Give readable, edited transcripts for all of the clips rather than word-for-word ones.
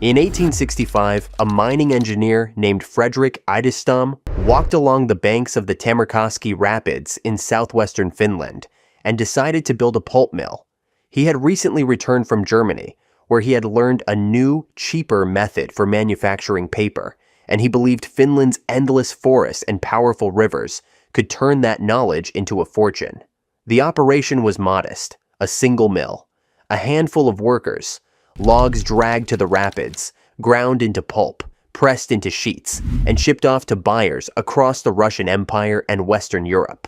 In 1865, a mining engineer named Frederick Idestam walked along the banks of the Tamerkoski Rapids in southwestern Finland and decided to build a pulp mill. He had recently returned from Germany, where he had learned a new, cheaper method for manufacturing paper, and he believed Finland's endless forests and powerful rivers could turn that knowledge into a fortune. The operation was modest: a single mill, a handful of workers, logs dragged to the rapids, ground into pulp, pressed into sheets, and shipped off to buyers across the Russian Empire and Western Europe.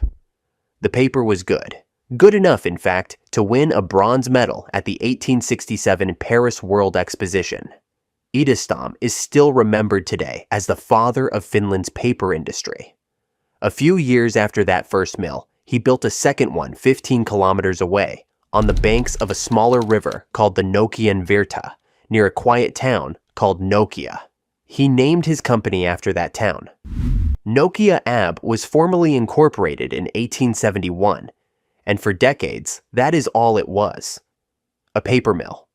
The paper was good. Good enough, in fact, to win a bronze medal at the 1867 Paris World Exposition. Idestam is still remembered today as the father of Finland's paper industry. A few years after that first mill, he built a second one 15 kilometers away, on the banks of a smaller river called the Nokian Virta, near a quiet town called Nokia. He named his company after that town. Nokia AB was formally incorporated in 1871, and for decades, that is all it was: a paper mill.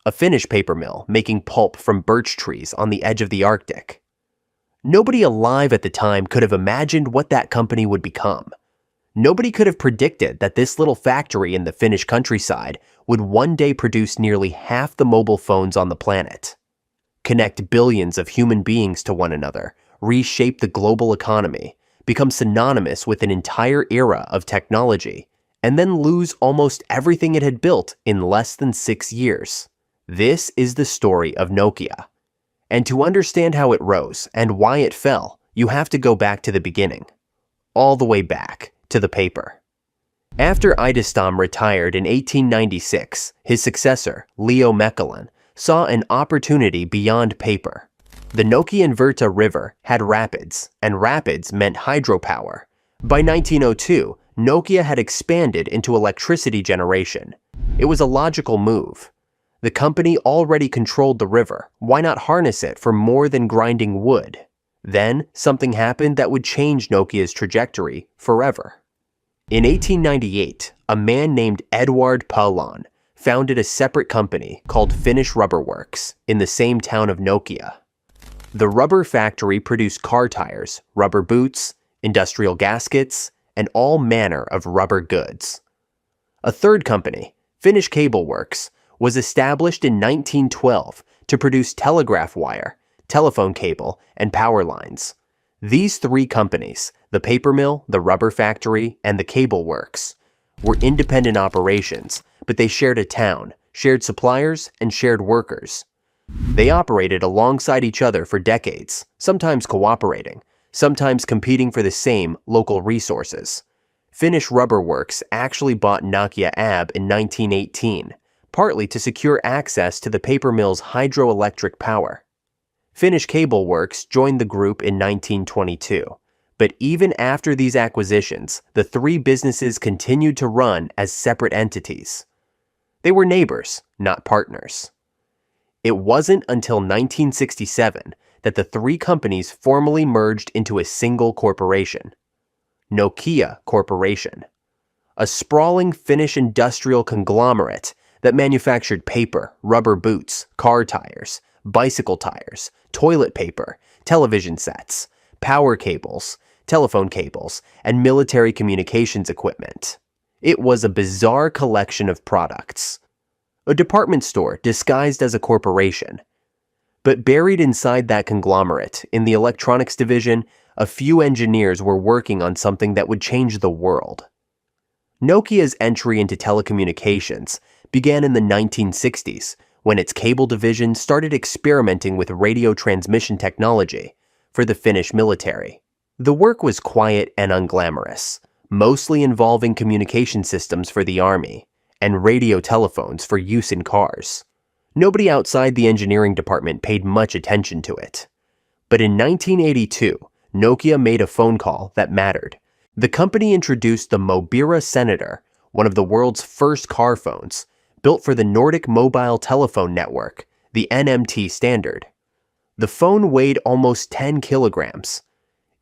A Finnish paper mill making pulp from birch trees on the edge of the Arctic. Nobody alive at the time could have imagined what that company would become. Nobody could have predicted that this little factory in the Finnish countryside would one day produce nearly half the mobile phones on the planet, connect billions of human beings to one another, reshape the global economy, become synonymous with an entire era of technology, and then lose almost everything it had built in less than 6 years. This is the story of Nokia. And to understand how it rose and why it fell, you have to go back to the beginning. All the way back to the paper. After Idestam retired in 1896, his successor, Leo Meckelin, saw an opportunity beyond paper. The Nokian Virta River had rapids, and rapids meant hydropower. By 1902, Nokia had expanded into electricity generation. It was a logical move. The company already controlled the river. Why not harness it for more than grinding wood? Then, something happened that would change Nokia's trajectory forever. In 1898, a man named Edward Paulon founded a separate company called Finnish Rubber Works in the same town of Nokia. The rubber factory produced car tires, rubber boots, industrial gaskets, and all manner of rubber goods. A third company, Finnish Cable Works, was established in 1912 to produce telegraph wire, telephone cable, and power lines. These three companies, the paper mill, the rubber factory, and the cable works, were independent operations, but they shared a town, shared suppliers, and shared workers. They operated alongside each other for decades, sometimes cooperating, sometimes competing for the same local resources. Finnish Rubber Works actually bought Nokia AB in 1918, partly to secure access to the paper mill's hydroelectric power. Finnish Cable Works joined the group in 1922, but even after these acquisitions, the three businesses continued to run as separate entities. They were neighbors, not partners. It wasn't until 1967 that the three companies formally merged into a single corporation, Nokia Corporation, a sprawling Finnish industrial conglomerate that manufactured paper, rubber boots, car tires, bicycle tires, toilet paper, television sets, power cables, telephone cables, and military communications equipment. It was a bizarre collection of products. A department store disguised as a corporation. But buried inside that conglomerate, in the electronics division, a few engineers were working on something that would change the world. Nokia's entry into telecommunications began in the 1960s, when its cable division started experimenting with radio transmission technology for the Finnish military. The work was quiet and unglamorous, mostly involving communication systems for the army and radio telephones for use in cars. Nobody outside the engineering department paid much attention to it. But in 1982, Nokia made a phone call that mattered. The company introduced the Mobira Senator, one of the world's first car phones, built for the Nordic Mobile Telephone Network, the NMT standard. The phone weighed almost 10 kilograms.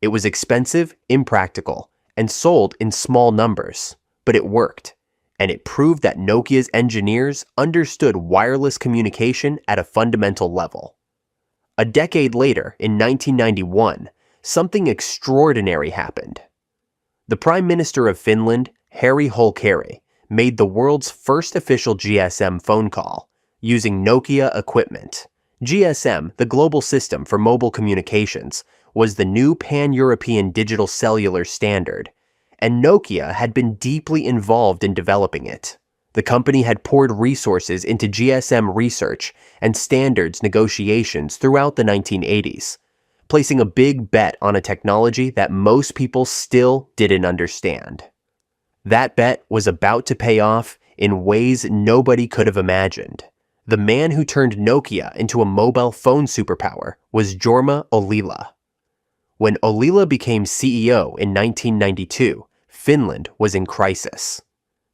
It was expensive, impractical, and sold in small numbers, but it worked. and it proved that Nokia's engineers understood wireless communication at a fundamental level. A decade later, in 1991, something extraordinary happened. The Prime Minister of Finland, Harri Holkeri, made the world's first official GSM phone call using Nokia equipment. GSM, the global system for mobile communications, was the new pan-European digital cellular standard, and Nokia had been deeply involved in developing it. The company had poured resources into GSM research and standards negotiations throughout the 1980s, placing a big bet on a technology that most people still didn't understand. That bet was about to pay off in ways nobody could have imagined. The man who turned Nokia into a mobile phone superpower was Jorma Ollila. When Ollila became CEO in 1992, Finland was in crisis.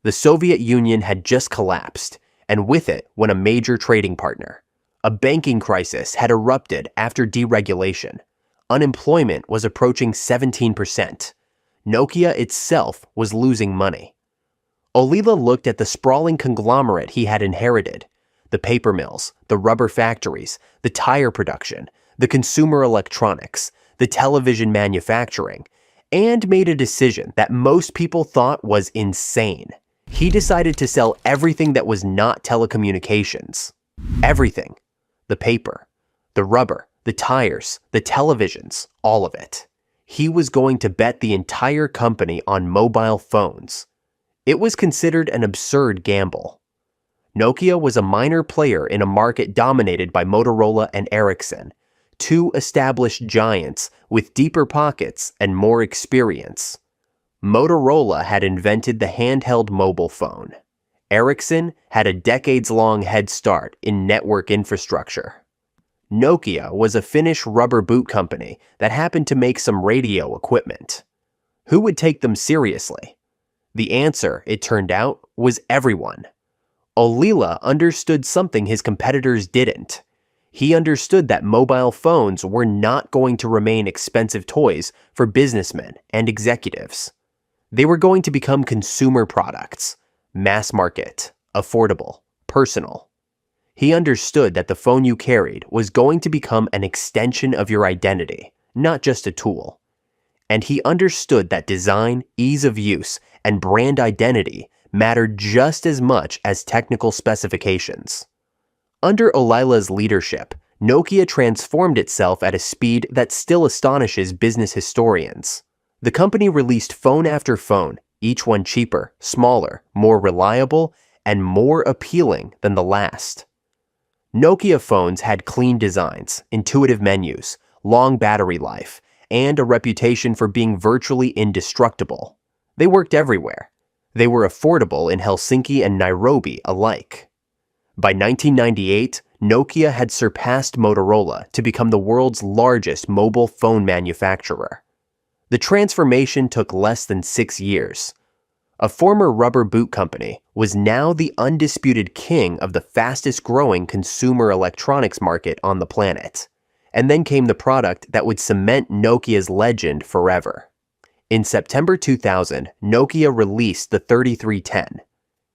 The Soviet Union had just collapsed, and with it went a major trading partner. A banking crisis had erupted after deregulation. Unemployment was approaching 17%. Nokia itself was losing money. Ollila looked at the sprawling conglomerate he had inherited: the paper mills, the rubber factories, the tire production, the consumer electronics, the television manufacturing, and made a decision that most people thought was insane. He decided to sell everything that was not telecommunications. Everything. The paper, the rubber, the tires, the televisions, all of it. He was going to bet the entire company on mobile phones. It was considered an absurd gamble. Nokia was a minor player in a market dominated by Motorola and Ericsson, two established giants with deeper pockets and more experience. Motorola had invented the handheld mobile phone. Ericsson had a decades-long head start in network infrastructure. Nokia was a Finnish rubber boot company that happened to make some radio equipment. Who would take them seriously? The answer, it turned out, was everyone. Ollila understood something his competitors didn't. He understood that mobile phones were not going to remain expensive toys for businessmen and executives. They were going to become consumer products, mass market, affordable, personal. He understood that the phone you carried was going to become an extension of your identity, not just a tool. And he understood that design, ease of use, and brand identity mattered just as much as technical specifications. Under Ollila's leadership, Nokia transformed itself at a speed that still astonishes business historians. The company released phone after phone, each one cheaper, smaller, more reliable, and more appealing than the last. Nokia phones had clean designs, intuitive menus, long battery life, and a reputation for being virtually indestructible. They worked everywhere. They were affordable in Helsinki and Nairobi alike. By 1998, Nokia had surpassed Motorola to become the world's largest mobile phone manufacturer. The transformation took less than 6 years. A former rubber boot company was now the undisputed king of the fastest-growing consumer electronics market on the planet. And then came the product that would cement Nokia's legend forever. In September 2000, Nokia released the 3310.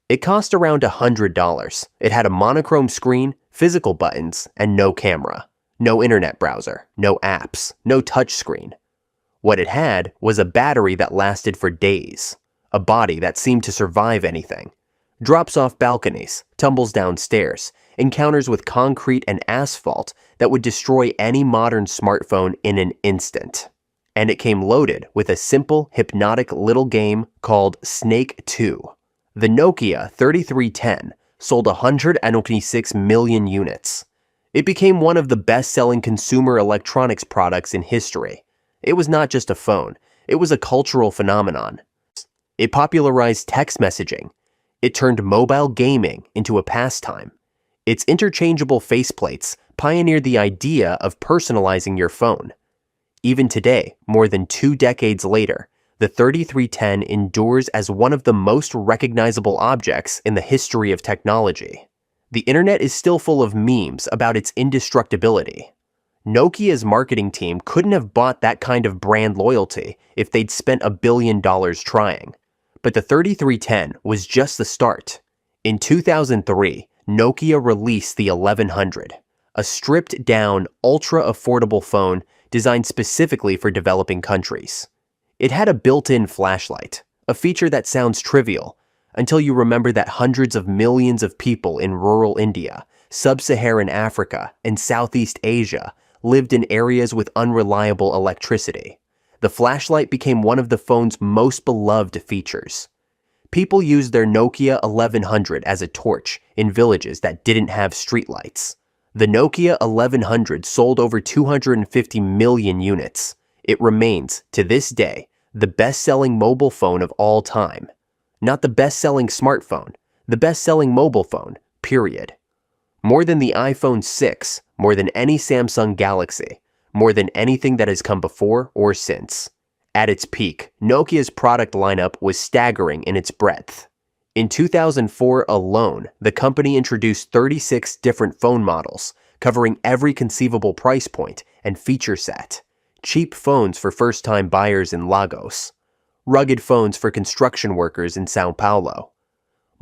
It cost around $100. It had a monochrome screen, physical buttons, and no camera. No internet browser, no apps, no touchscreen. What it had was a battery that lasted for days. A body that seemed to survive anything. Drops off balconies, tumbles down stairs, encounters with concrete and asphalt that would destroy any modern smartphone in an instant. And it came loaded with a simple, hypnotic little game called Snake 2. The Nokia 3310 sold 126 million units. It became one of the best-selling consumer electronics products in history. It was not just a phone, it was a cultural phenomenon. It popularized text messaging. It turned mobile gaming into a pastime. Its interchangeable faceplates pioneered the idea of personalizing your phone. Even today, more than 2 decades later, the 3310 endures as one of the most recognizable objects in the history of technology. The internet is still full of memes about its indestructibility. Nokia's marketing team couldn't have bought that kind of brand loyalty if they'd spent $1 billion trying. But the 3310 was just the start. In 2003, Nokia released the 1100, a stripped-down, ultra-affordable phone designed specifically for developing countries. It had a built-in flashlight, a feature that sounds trivial, until you remember that hundreds of millions of people in rural India, sub-Saharan Africa, and Southeast Asia lived in areas with unreliable electricity. The flashlight became one of the phone's most beloved features. People used their Nokia 1100 as a torch in villages that didn't have streetlights. The Nokia 1100 sold over 250 million units. It remains, to this day, the best-selling mobile phone of all time. Not the best-selling smartphone, the best-selling mobile phone, period. More than the iPhone 6, more than any Samsung Galaxy, more than anything that has come before or since. At its peak, Nokia's product lineup was staggering in its breadth. In 2004 alone, the company introduced 36 different phone models, covering every conceivable price point and feature set. Cheap phones for first-time buyers in Lagos. Rugged phones for construction workers in Sao Paulo.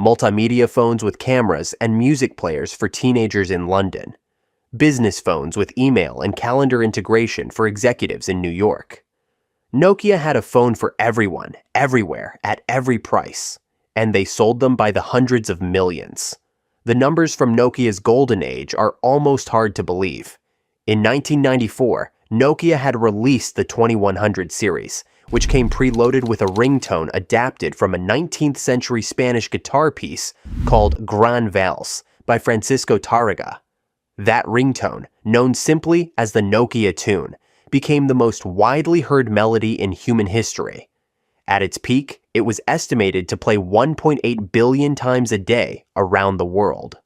Multimedia phones with cameras and music players for teenagers in London. Business phones with email and calendar integration for executives in New York. Nokia had a phone for everyone, everywhere, at every price. And they sold them by the hundreds of millions. The numbers from Nokia's golden age are almost hard to believe. In 1994, Nokia had released the 2100 series, which came preloaded with a ringtone adapted from a 19th century Spanish guitar piece called Gran Vals by Francisco Tárrega. That ringtone, known simply as the Nokia tune, became the most widely heard melody in human history. At its peak, it was estimated to play 1.8 billion times a day around the world.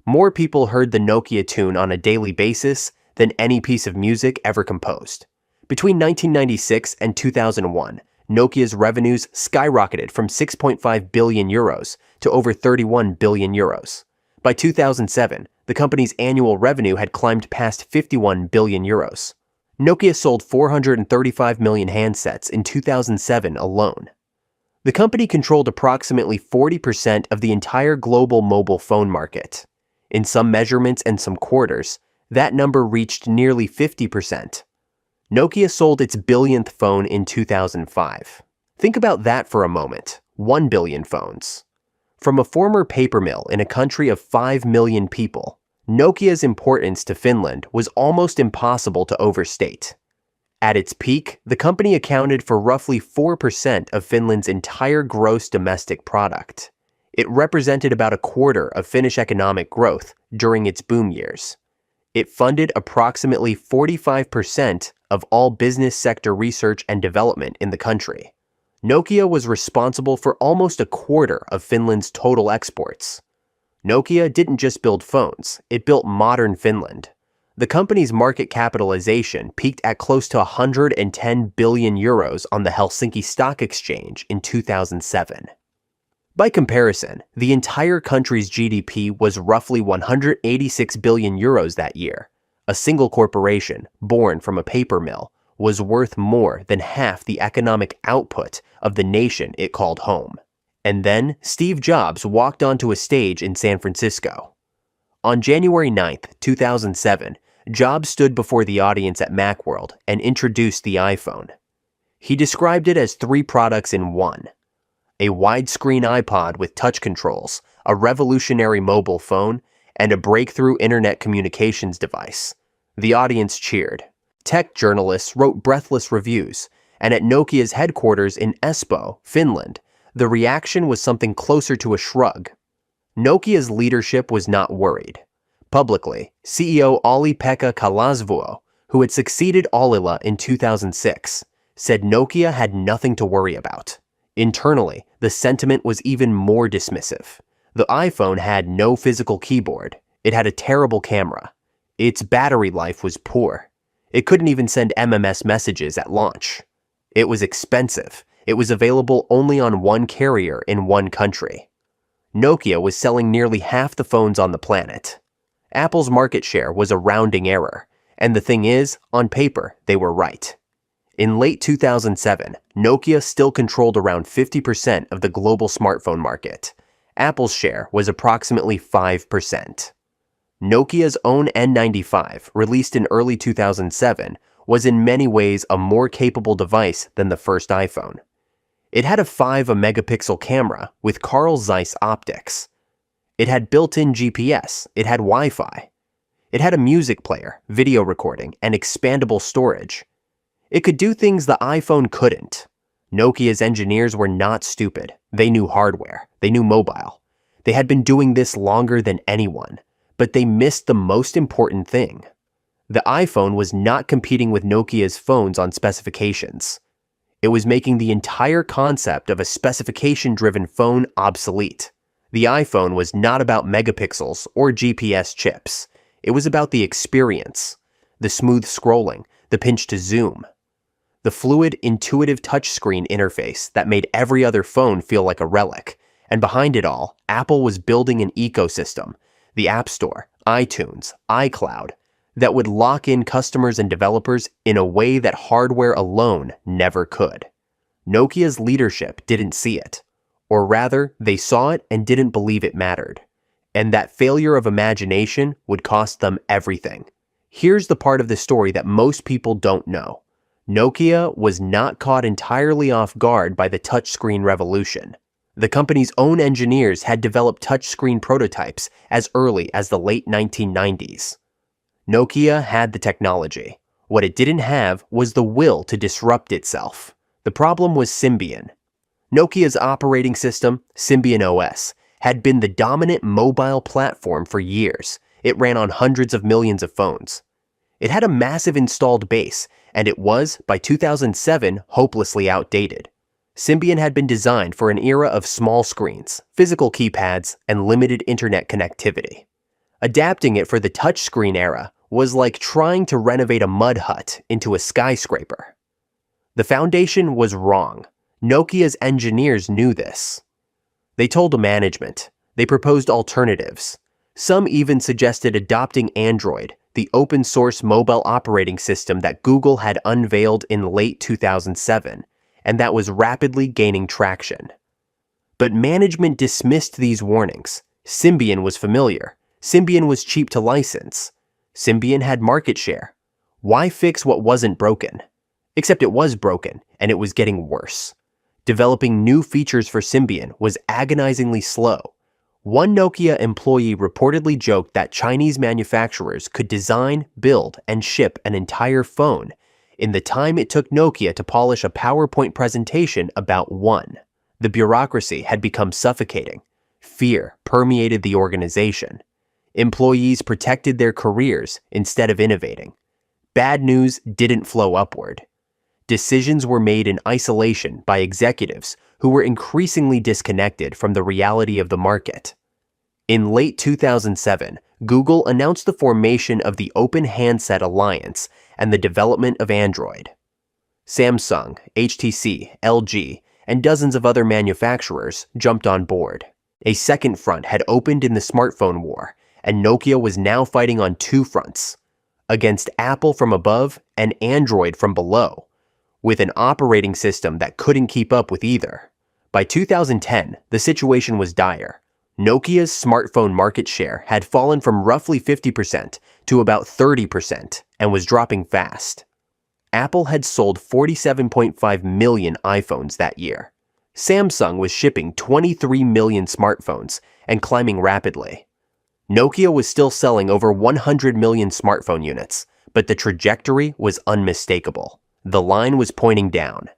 More people heard the Nokia tune on a daily basis than any piece of music ever composed. Between 1996 and 2001, Nokia's revenues skyrocketed from 6.5 billion euros to over 31 billion euros. By 2007, the company's annual revenue had climbed past 51 billion euros. Nokia sold 435 million handsets in 2007 alone. The company controlled approximately 40% of the entire global mobile phone market. In some measurements and some quarters, that number reached nearly 50%. Nokia sold its billionth phone in 2005. Think about that for a moment. 1 billion phones. From a former paper mill in a country of 5 million people, Nokia's importance to Finland was almost impossible to overstate. At its peak, the company accounted for roughly 4% of Finland's entire gross domestic product. It represented about a quarter of Finnish economic growth during its boom years. It funded approximately 45% of all business sector research and development in the country. Nokia was responsible for almost a quarter of Finland's total exports. Nokia didn't just build phones, it built modern Finland. The company's market capitalization peaked at close to 110 billion euros on the Helsinki Stock Exchange in 2007. By comparison, the entire country's GDP was roughly 186 billion euros that year. A single corporation, born from a paper mill, was worth more than half the economic output of the nation it called home. And then, Steve Jobs walked onto a stage in San Francisco. On January 9, 2007, Jobs stood before the audience at Macworld and introduced the iPhone. He described it as 3 products in one. A widescreen iPod with touch controls, a revolutionary mobile phone, and a breakthrough internet communications device. The audience cheered. Tech journalists wrote breathless reviews, and at Nokia's headquarters in Espoo, Finland, the reaction was something closer to a shrug. Nokia's leadership was not worried. Publicly, CEO Olli-Pekka Kalasvuo, who had succeeded Ollila in 2006, said Nokia had nothing to worry about. Internally, the sentiment was even more dismissive. The iPhone had no physical keyboard. It had a terrible camera. Its battery life was poor. It couldn't even send MMS messages at launch. It was expensive. It was available only on one carrier in one country. Nokia was selling nearly half the phones on the planet. Apple's market share was a rounding error, and the thing is, on paper, they were right. In late 2007, Nokia still controlled around 50% of the global smartphone market. Apple's share was approximately 5%. Nokia's own N95, released in early 2007, was in many ways a more capable device than the first iPhone. It had a 5-megapixel camera with Carl Zeiss optics. It had built-in GPS, it had Wi-Fi. It had a music player, video recording, and expandable storage. It could do things the iPhone couldn't. Nokia's engineers were not stupid. They knew hardware. They knew mobile. They had been doing this longer than anyone, but they missed the most important thing. The iPhone was not competing with Nokia's phones on specifications. It was making the entire concept of a specification-driven phone obsolete. The iPhone was not about megapixels or GPS chips. It was about the experience, the smooth scrolling, the pinch to zoom, the fluid, intuitive touchscreen interface that made every other phone feel like a relic. And behind it all, Apple was building an ecosystem, the App Store, iTunes, iCloud, that would lock in customers and developers in a way that hardware alone never could. Nokia's leadership didn't see it, or rather, they saw it and didn't believe it mattered. And that failure of imagination would cost them everything. Here's the part of the story that most people don't know. Nokia was not caught entirely off guard by the touchscreen revolution. The company's own engineers had developed touchscreen prototypes as early as the late 1990s. Nokia had the technology. What it didn't have was the will to disrupt itself. The problem was Symbian. Nokia's operating system, Symbian OS, had been the dominant mobile platform for years. It ran on hundreds of millions of phones. It had a massive installed base, and it was, by 2007, hopelessly outdated. Symbian had been designed for an era of small screens, physical keypads, and limited internet connectivity. Adapting it for the touchscreen era was like trying to renovate a mud hut into a skyscraper. The foundation was wrong. Nokia's engineers knew this. They told the management. They proposed alternatives. Some even suggested adopting Android, the open-source mobile operating system that Google had unveiled in late 2007, and that was rapidly gaining traction. But management dismissed these warnings. Symbian was familiar. Symbian was cheap to license. Symbian had market share. Why fix what wasn't broken? Except it was broken, and it was getting worse. Developing new features for Symbian was agonizingly slow. One Nokia employee reportedly joked that Chinese manufacturers could design, build, and ship an entire phone in the time it took Nokia to polish a PowerPoint presentation about one. The bureaucracy had become suffocating. Fear permeated the organization. Employees protected their careers instead of innovating. Bad news didn't flow upward. Decisions were made in isolation by executives who were increasingly disconnected from the reality of the market. In late 2007, Google announced the formation of the Open Handset Alliance and the development of Android. Samsung, HTC, LG, and dozens of other manufacturers jumped on board. A second front had opened in the smartphone war, and Nokia was now fighting on two fronts, against Apple from above and Android from below, with an operating system that couldn't keep up with either. By 2010, the situation was dire. Nokia's smartphone market share had fallen from roughly 50% to about 30% and was dropping fast. Apple had sold 47.5 million iPhones that year. Samsung was shipping 23 million smartphones and climbing rapidly. Nokia was still selling over 100 million smartphone units, but the trajectory was unmistakable. The line was pointing down.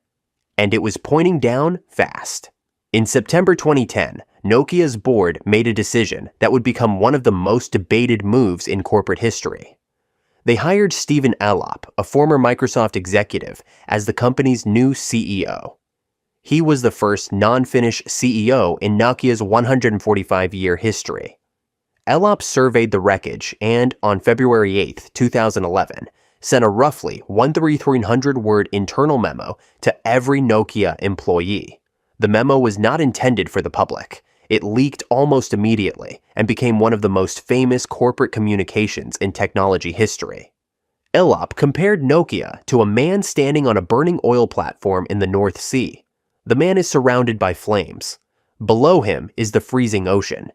And it was pointing down fast. In September 2010, Nokia's board made a decision that would become one of the most debated moves in corporate history. They hired Stephen Elop, a former Microsoft executive, as the company's new CEO. He was the first non-Finnish CEO in Nokia's 145-year history. Elop surveyed the wreckage and, on February 8, 2011, sent a roughly 1,300-word internal memo to every Nokia employee. The memo was not intended for the public. It leaked almost immediately and became one of the most famous corporate communications in technology history. Elop compared Nokia to a man standing on a burning oil platform in the North Sea. The man is surrounded by flames. Below him is the freezing ocean.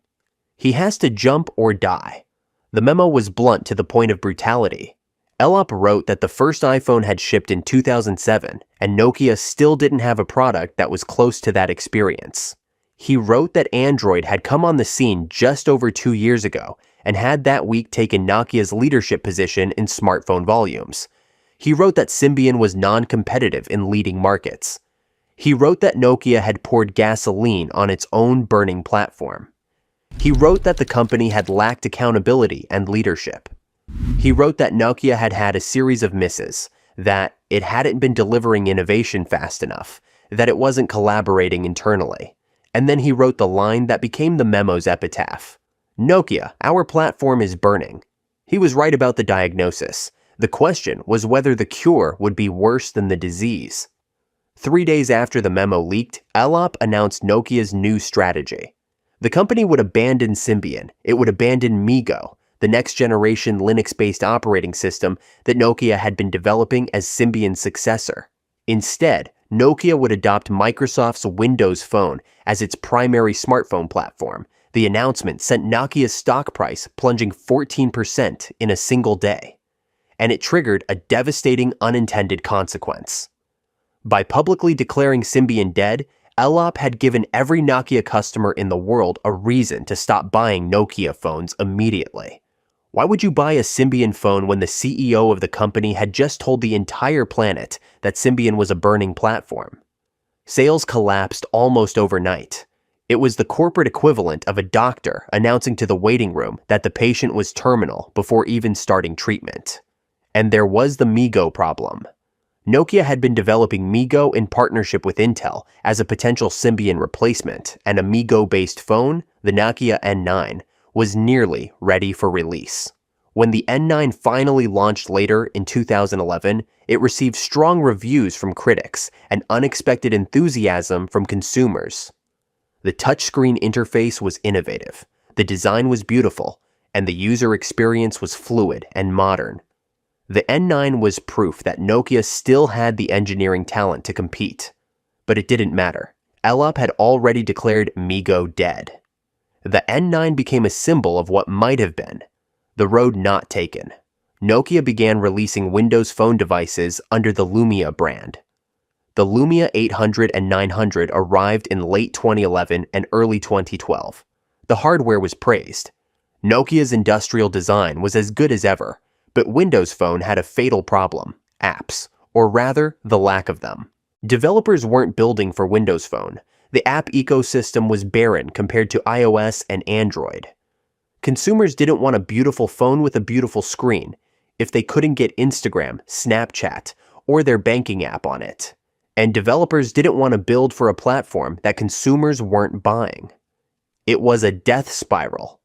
He has to jump or die. The memo was blunt to the point of brutality. Elop wrote that the first iPhone had shipped in 2007, and Nokia still didn't have a product that was close to that experience. He wrote that Android had come on the scene just over 2 years ago, and had that week taken Nokia's leadership position in smartphone volumes. He wrote that Symbian was non-competitive in leading markets. He wrote that Nokia had poured gasoline on its own burning platform. He wrote that the company had lacked accountability and leadership. He wrote that Nokia had had a series of misses, that it hadn't been delivering innovation fast enough, that it wasn't collaborating internally. And then he wrote the line that became the memo's epitaph. Nokia, our platform is burning. He was right about the diagnosis. The question was whether the cure would be worse than the disease. 3 days after the memo leaked, Elop announced Nokia's new strategy. The company would abandon Symbian. It would abandon MeeGo, the next-generation Linux-based operating system that Nokia had been developing as Symbian's successor. Instead, Nokia would adopt Microsoft's Windows Phone as its primary smartphone platform. The announcement sent Nokia's stock price plunging 14% in a single day, and it triggered a devastating unintended consequence. By publicly declaring Symbian dead, Elop had given every Nokia customer in the world a reason to stop buying Nokia phones immediately. Why would you buy a Symbian phone when the CEO of the company had just told the entire planet that Symbian was a burning platform? Sales collapsed almost overnight. It was the corporate equivalent of a doctor announcing to the waiting room that the patient was terminal before even starting treatment. And there was the MeeGo problem. Nokia had been developing MeeGo in partnership with Intel as a potential Symbian replacement, and a MeeGo-based phone, the Nokia N9, was nearly ready for release. When the N9 finally launched later in 2011, it received strong reviews from critics and unexpected enthusiasm from consumers. The touchscreen interface was innovative, the design was beautiful, and the user experience was fluid and modern. The N9 was proof that Nokia still had the engineering talent to compete. But it didn't matter. Elop had already declared MeeGo dead. The N9 became a symbol of what might have been, the road not taken. Nokia began releasing Windows Phone devices under the Lumia brand. The Lumia 800 and 900 arrived in late 2011 and early 2012. The hardware was praised. Nokia's industrial design was as good as ever, but Windows Phone had a fatal problem: apps, or rather, the lack of them. Developers weren't building for Windows Phone. The app ecosystem was barren compared to iOS and Android. Consumers didn't want a beautiful phone with a beautiful screen if they couldn't get Instagram, Snapchat, or their banking app on it. And developers didn't want to build for a platform that consumers weren't buying. It was a death spiral.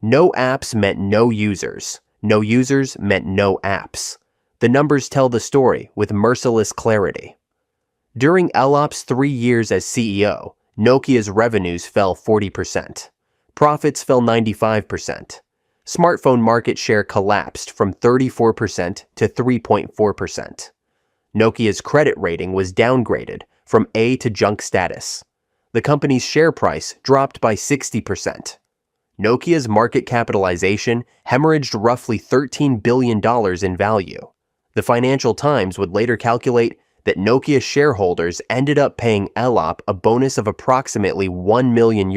No apps meant no users. No users meant no apps. The numbers tell the story with merciless clarity. During Elop's 3 years as CEO, Nokia's revenues fell 40%. Profits fell 95%. Smartphone market share collapsed from 34% to 3.4%. Nokia's credit rating was downgraded from A to junk status. The company's share price dropped by 60%. Nokia's market capitalization hemorrhaged roughly $13 billion in value. The Financial Times would later calculate that Nokia shareholders ended up paying Elop a bonus of approximately €1 million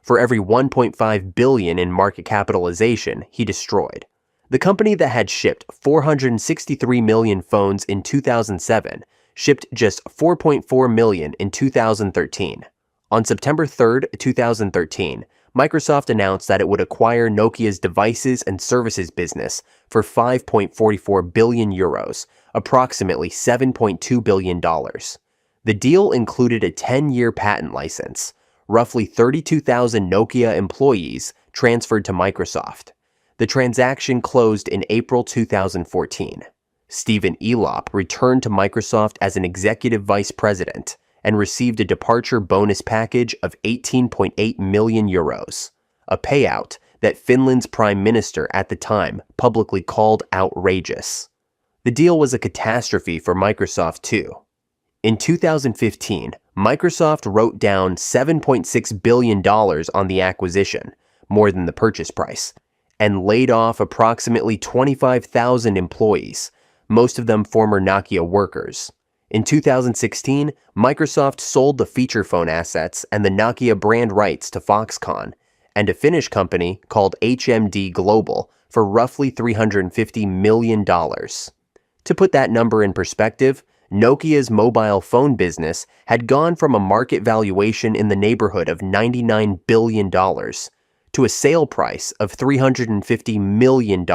for every 1.5 billion in market capitalization he destroyed. The company that had shipped 463 million phones in 2007 shipped just 4.4 million in 2013. On September 3, 2013, Microsoft announced that it would acquire Nokia's devices and services business for €5.44 billion, approximately $7.2 billion. The deal included a 10-year patent license, roughly 32,000 Nokia employees transferred to Microsoft. The transaction closed in April 2014. Stephen Elop returned to Microsoft as an executive vice president and received a departure bonus package of €18.8 million, a payout that Finland's prime minister at the time publicly called outrageous. The deal was a catastrophe for Microsoft too. In 2015, Microsoft wrote down $7.6 billion on the acquisition, more than the purchase price, and laid off approximately 25,000 employees, most of them former Nokia workers. In 2016, Microsoft sold the feature phone assets and the Nokia brand rights to Foxconn and a Finnish company called HMD Global for roughly $350 million. To put that number in perspective, Nokia's mobile phone business had gone from a market valuation in the neighborhood of $99 billion to a sale price of $350 million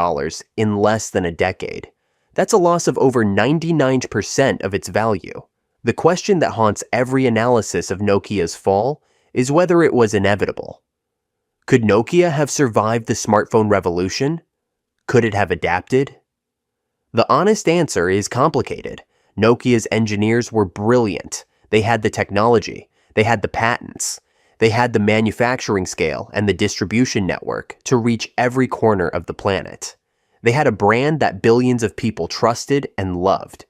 in less than a decade. That's a loss of over 99% of its value. The question that haunts every analysis of Nokia's fall is whether it was inevitable. Could Nokia have survived the smartphone revolution? Could it have adapted? The honest answer is complicated. Nokia's engineers were brilliant. They had the technology, they had the patents, they had the manufacturing scale and the distribution network to reach every corner of the planet. They had a brand that billions of people trusted and loved.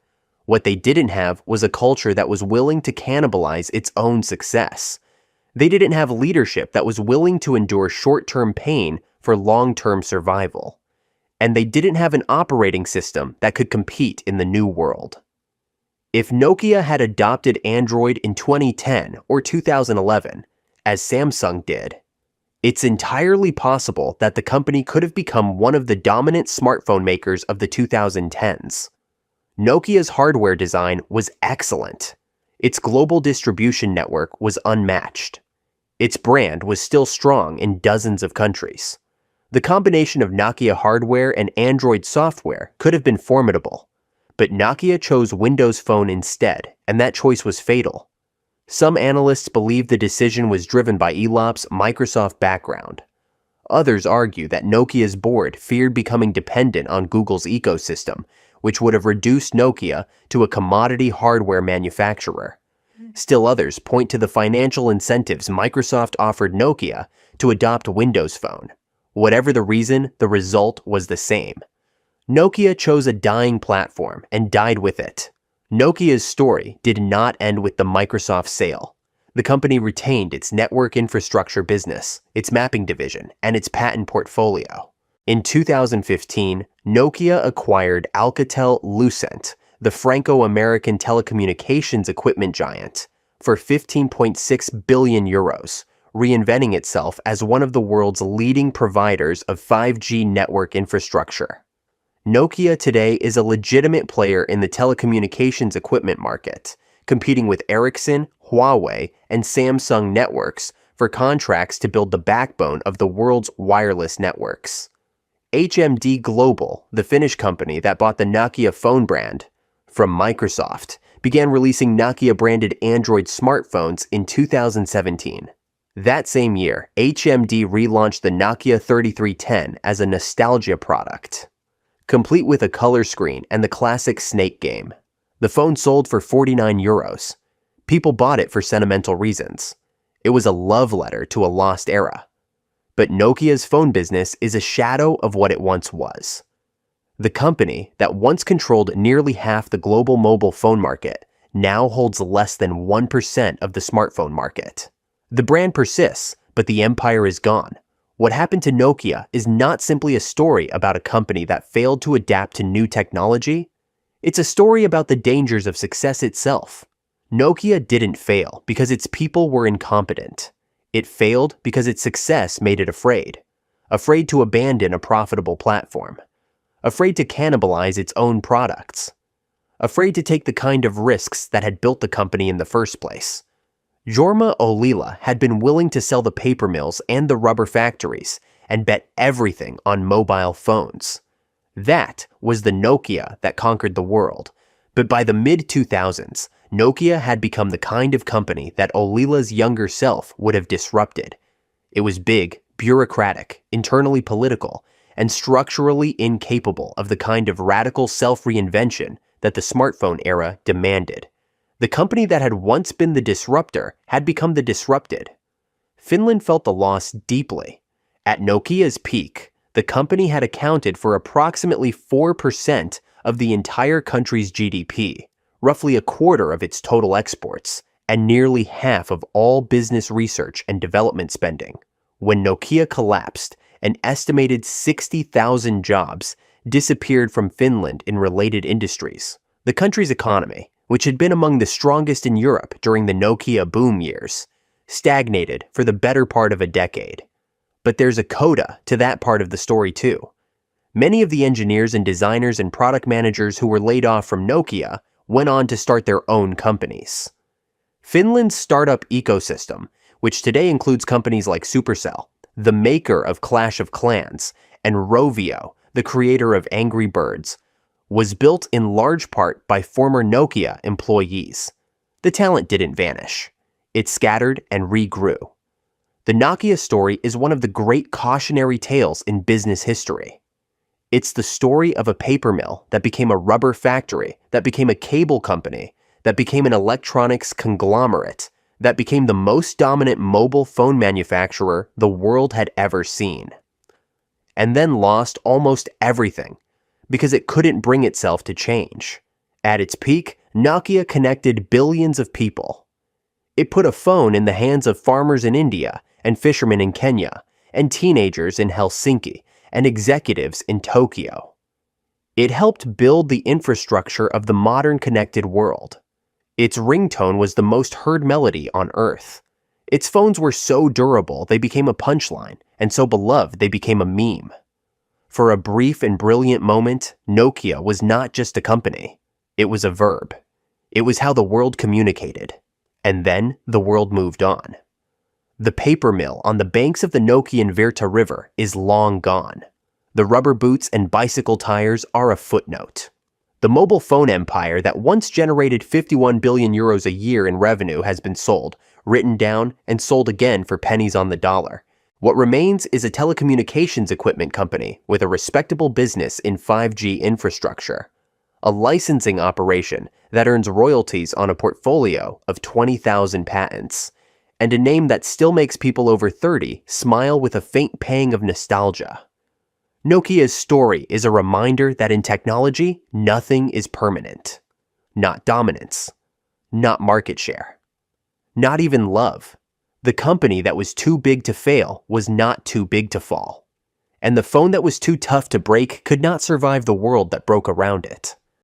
What they didn't have was a culture that was willing to cannibalize its own success. They didn't have leadership that was willing to endure short-term pain for long-term survival. And they didn't have an operating system that could compete in the new world. If Nokia had adopted Android in 2010 or 2011, as Samsung did, it's entirely possible that the company could have become one of the dominant smartphone makers of the 2010s. Nokia's hardware design was excellent. Its global distribution network was unmatched. Its brand was still strong in dozens of countries. The combination of Nokia hardware and Android software could have been formidable, but Nokia chose Windows Phone instead, and that choice was fatal. Some analysts believe the decision was driven by Elop's Microsoft background. Others argue that Nokia's board feared becoming dependent on Google's ecosystem, which would have reduced Nokia to a commodity hardware manufacturer. Still others point to the financial incentives Microsoft offered Nokia to adopt Windows Phone. Whatever the reason, the result was the same. Nokia chose a dying platform and died with it. Nokia's story did not end with the Microsoft sale. The company retained its network infrastructure business, its mapping division, and its patent portfolio. In 2015, Nokia acquired Alcatel-Lucent, the Franco-American telecommunications equipment giant, for 15.6 billion euros, reinventing itself as one of the world's leading providers of 5G network infrastructure. Nokia today is a legitimate player in the telecommunications equipment market, competing with Ericsson, Huawei, and Samsung networks for contracts to build the backbone of the world's wireless networks. HMD Global, the Finnish company that bought the Nokia phone brand from Microsoft, began releasing Nokia-branded Android smartphones in 2017. That same year, HMD relaunched the Nokia 3310 as a nostalgia product, complete with a color screen and the classic Snake game. The phone sold for 49 euros. People bought it for sentimental reasons. It was a love letter to a lost era. But Nokia's phone business is a shadow of what it once was. The company that once controlled nearly half the global mobile phone market now holds less than 1% of the smartphone market. The brand persists, but the empire is gone. What happened to Nokia is not simply a story about a company that failed to adapt to new technology. It's a story about the dangers of success itself. Nokia didn't fail because its people were incompetent. It failed because its success made it afraid. Afraid to abandon a profitable platform. Afraid to cannibalize its own products. Afraid to take the kind of risks that had built the company in the first place. Jorma Ollila had been willing to sell the paper mills and the rubber factories and bet everything on mobile phones. That was the Nokia that conquered the world. But by the mid-2000s, Nokia had become the kind of company that Ollila's younger self would have disrupted. It was big, bureaucratic, internally political, and structurally incapable of the kind of radical self-reinvention that the smartphone era demanded. The company that had once been the disruptor had become the disrupted. Finland felt the loss deeply. At Nokia's peak, the company had accounted for approximately 4% of the entire country's GDP, roughly a quarter of its total exports, and nearly half of all business research and development spending. When Nokia collapsed, an estimated 60,000 jobs disappeared from Finland in related industries. The country's economy, which had been among the strongest in Europe during the Nokia boom years, stagnated for the better part of a decade. But there's a coda to that part of the story too. Many of the engineers and designers and product managers who were laid off from Nokia went on to start their own companies. Finland's startup ecosystem, which today includes companies like Supercell, the maker of Clash of Clans, and Rovio, the creator of Angry Birds, was built in large part by former Nokia employees. The talent didn't vanish. It scattered and regrew. The Nokia story is one of the great cautionary tales in business history. It's the story of a paper mill that became a rubber factory, that became a cable company, that became an electronics conglomerate, that became the most dominant mobile phone manufacturer the world had ever seen. And then lost almost everything because it couldn't bring itself to change. At its peak, Nokia connected billions of people. It put a phone in the hands of farmers in India and fishermen in Kenya and teenagers in Helsinki and executives in Tokyo. It helped build the infrastructure of the modern connected world. Its ringtone was the most heard melody on Earth. Its phones were so durable they became a punchline, and so beloved they became a meme. For a brief and brilliant moment, Nokia was not just a company. It was a verb. It was how the world communicated. And then the world moved on. The paper mill on the banks of the Nokian Virta River is long gone. The rubber boots and bicycle tires are a footnote. The mobile phone empire that once generated 51 billion euros a year in revenue has been sold, written down, and sold again for pennies on the dollar. What remains is a telecommunications equipment company with a respectable business in 5G infrastructure, a licensing operation that earns royalties on a portfolio of 20,000 patents, and a name that still makes people over 30 smile with a faint pang of nostalgia. Nokia's story is a reminder that in technology, nothing is permanent. Not dominance. Not market share. Not even love. The company that was too big to fail was not too big to fall. And the phone that was too tough to break could not survive the world that broke around it.